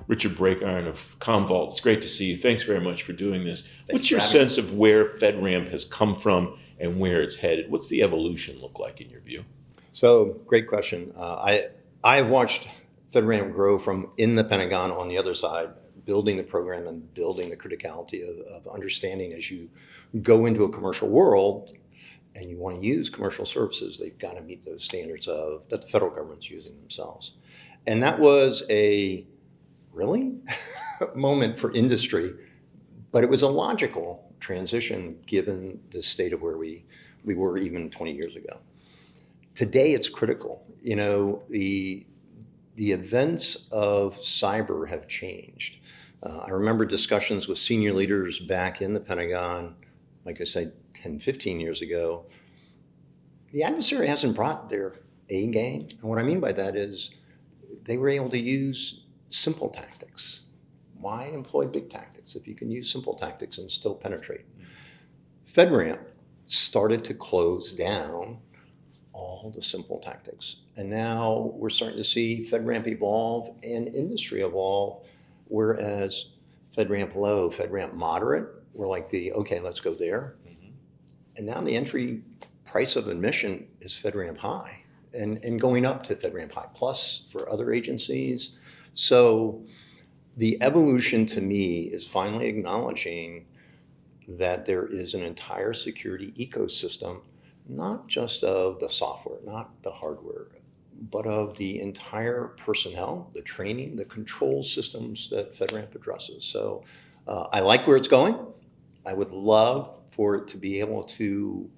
Richard Breakiron of Commvault. It's great to see you. Thanks very much for doing this. What's your for having sense of where FedRAMP has come from and where it's headed? What's the evolution look like in your view? So, great question. I have watched FedRAMP grow from in the Pentagon on the other side, building the program and building the criticality of understanding as you go into a commercial world and you want to use commercial services, they've got to meet those standards that the federal government's using themselves. And that was a really moment for industry, but it was a logical transition given the state of where we were even 20 years ago. Today it's critical. You know, the events of cyber have changed. I remember discussions with senior leaders back in the Pentagon, like I said, 10, 15 years ago. The adversary hasn't brought their A game. And what I mean by that is they were able to use simple tactics. Why employ big tactics if you can use simple tactics and still penetrate? FedRAMP started to close down all the simple tactics. And now we're starting to see FedRAMP evolve and industry evolve, whereas FedRAMP low, FedRAMP moderate, we're like okay, let's go there. Mm-hmm. And now the entry price of admission is FedRAMP high and going up to FedRAMP high plus for other agencies. So the evolution to me is finally acknowledging that there is an entire security ecosystem, not just of the software, not the hardware, but of the entire personnel, the training, the control systems that FedRAMP addresses. So I like where it's going. I would love for it to be able to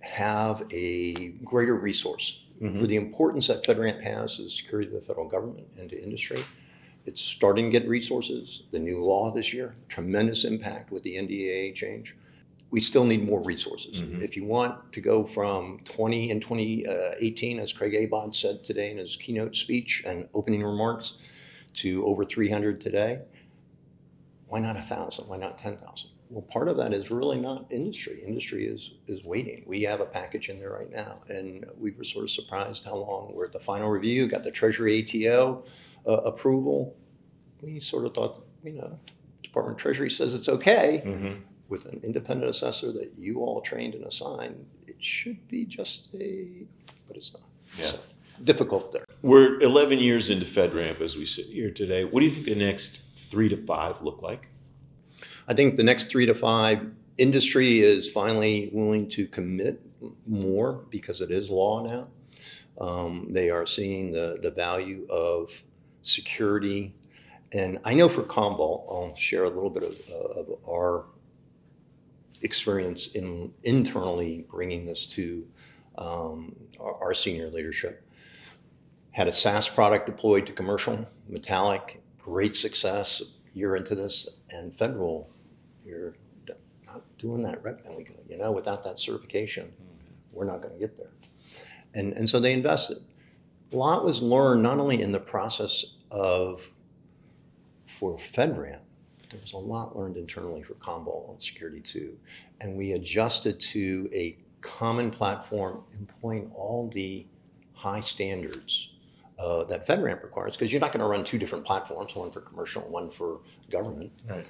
have a greater resource for the importance that FedRAMP has to security of the federal government and to industry. It's starting to get resources. The new law this year, tremendous impact with the NDAA change. We still need more resources. Mm-hmm. If you want to go from 20 in 2018, as Craig Abod said today in his keynote speech and opening remarks, to over 300 today, why not 1,000? Why not 10,000? Well, part of that is really not industry. Industry is waiting. We have a package in there right now, and we were sort of surprised how long we're at the final review, got the Treasury ATO approval. We sort of thought, Department of Treasury says it's okay. Mm-hmm. With an independent assessor that you all trained and assigned, it should be just but it's not. Yeah. So, difficult there. We're 11 years into FedRAMP as we sit here today. What do you think the next 3 to 5 look like? I think the next 3 to 5, industry is finally willing to commit more because it is law now. They are seeing the value of security. And I know for Commvault, I'll share a little bit of our experience in internally bringing this to our senior leadership. Had a SaaS product deployed to commercial, Metallic, great success, year into this, and federal, you're not doing that right now. Without that certification, we're not going to get there. And so they invested. A lot was learned not only in the process for FedRAMP, there was a lot learned internally for Commvault on security too. And we adjusted to a common platform employing all the high standards that FedRAMP requires, because you're not going to run 2 different platforms, one for commercial and one for government. Right.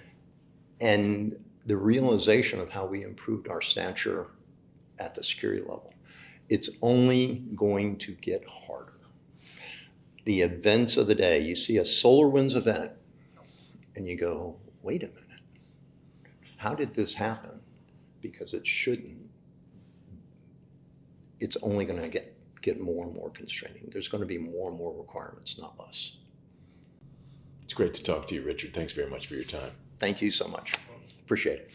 And the realization of how we improved our stature at the security level, it's only going to get harder. The events of the day, you see a SolarWinds event and you go, wait a minute, how did this happen? Because it shouldn't. It's only going to get more and more constraining. There's going to be more and more requirements, not less. It's great to talk to you, Richard. Thanks very much for your time. Thank you so much. Appreciate it.